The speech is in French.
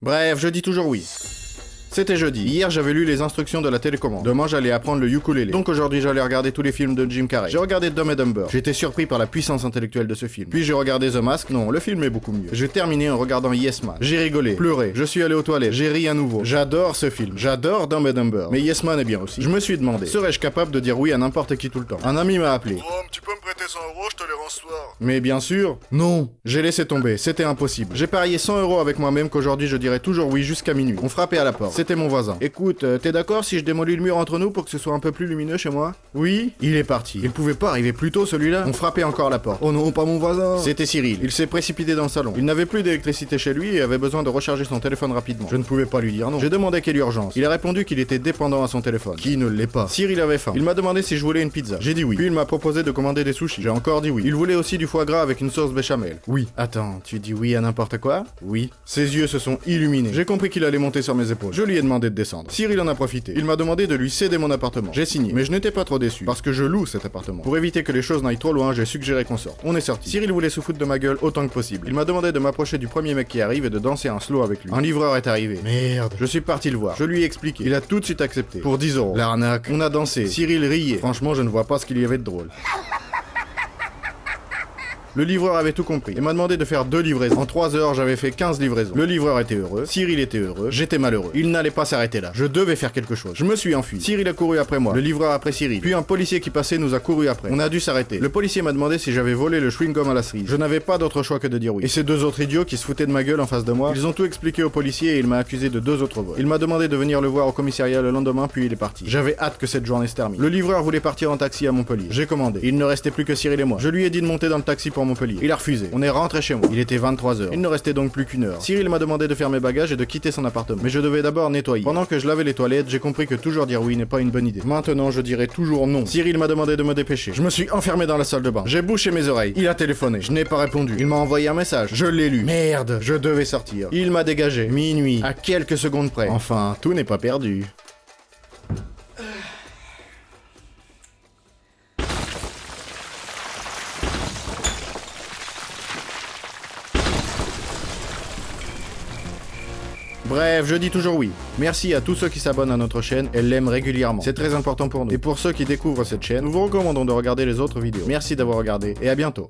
Bref, je dis toujours oui. C'était jeudi. Hier, j'avais lu les instructions de la télécommande. Demain, j'allais apprendre le ukulélé. Donc aujourd'hui, j'allais regarder tous les films de Jim Carrey. J'ai regardé Dumb and Dumber. J'ai été surpris par la puissance intellectuelle de ce film. Puis j'ai regardé The Mask. Non, le film est beaucoup mieux. J'ai terminé en regardant Yes Man. J'ai rigolé, pleuré. Je suis allé aux toilettes. J'ai ri à nouveau. J'adore ce film. J'adore Dumb and Dumber. Mais Yes Man est bien aussi. Je me suis demandé, serais-je capable de dire oui à n'importe qui tout le temps? Un ami m'a appelé. Rome, tu peux me prêter 100 €, je te les rends ce soir. Mais bien sûr, non. J'ai laissé tomber, c'était impossible. J'ai parié 100 € avec moi-même qu'aujourd'hui je dirais toujours oui jusqu'à minuit. On frappait à la porte. C'était mon voisin. Écoute, t'es d'accord si je démolis le mur entre nous pour que ce soit un peu plus lumineux chez moi? Oui? Il est parti. Il pouvait pas arriver plus tôt celui-là? On frappait encore à la porte. Oh non, pas mon voisin. C'était Cyril. Il s'est précipité dans le salon. Il n'avait plus d'électricité chez lui et avait besoin de recharger son téléphone rapidement. Je ne pouvais pas lui dire non. J'ai demandé quelle urgence. Il a répondu qu'il était dépendant à son téléphone. Qui ne l'est pas? Cyril avait faim. Il m'a demandé si je voulais une pizza. J'ai dit oui. Puis il m'a proposé de commander des sushis. J'ai encore dit oui. Il voulait aussi du foie gras avec une sauce béchamel. Oui. Attends, tu dis oui à n'importe quoi? Oui. Ses yeux se sont illuminés. J'ai compris qu'il allait monter sur mes épaules. Je lui ai demandé de descendre. Cyril en a profité. Il m'a demandé de lui céder mon appartement. J'ai signé. Mais je n'étais pas trop déçu. Parce que je loue cet appartement. Pour éviter que les choses n'aillent trop loin, j'ai suggéré qu'on sorte. On est sorti. Cyril voulait se foutre de ma gueule autant que possible. Il m'a demandé de m'approcher du premier mec qui arrive et de danser un slow avec lui. Un livreur est arrivé. Merde. Je suis parti le voir. Je lui ai expliqué. Il a tout de suite accepté. Pour 10 €. L'arnaque. On a dansé. Cyril riait. Franchement, je ne vois pas ce qu'il y avait de drôle. Le livreur avait tout compris et m'a demandé de faire 2 livraisons. En 3 heures, j'avais fait 15 livraisons. Le livreur était heureux, Cyril était heureux, j'étais malheureux. Il n'allait pas s'arrêter là. Je devais faire quelque chose. Je me suis enfui. Cyril a couru après moi, le livreur après Cyril. Puis un policier qui passait nous a couru après. On a dû s'arrêter. Le policier m'a demandé si j'avais volé le chewing-gum à la cerise. Je n'avais pas d'autre choix que de dire oui. Et ces 2 autres idiots qui se foutaient de ma gueule en face de moi, ils ont tout expliqué au policier et il m'a accusé de 2 autres vols. Il m'a demandé de venir le voir au commissariat le lendemain, puis il est parti. J'avais hâte que cette journée se termine. Le livreur voulait partir en taxi à Montpellier. J'ai commandé. Il ne restait plus que Cyril et moi. Je lui ai dit de monter dans le taxi pour Montpellier. Il a refusé. On est rentré chez moi. Il était 23 h. Il ne restait donc plus qu'1 heure. Cyril m'a demandé de faire mes bagages et de quitter son appartement. Mais je devais d'abord nettoyer. Pendant que je lavais les toilettes, j'ai compris que toujours dire oui n'est pas une bonne idée. Maintenant, je dirais toujours non. Cyril m'a demandé de me dépêcher. Je me suis enfermé dans la salle de bain. J'ai bouché mes oreilles. Il a téléphoné. Je n'ai pas répondu. Il m'a envoyé un message. Je l'ai lu. Merde, je devais sortir. Il m'a dégagé. Minuit. À quelques secondes près. Enfin, tout n'est pas perdu. Bref, je dis toujours oui. Merci à tous ceux qui s'abonnent à notre chaîne et l'aiment régulièrement. C'est très important pour nous. Et pour ceux qui découvrent cette chaîne, nous vous recommandons de regarder les autres vidéos. Merci d'avoir regardé et à bientôt.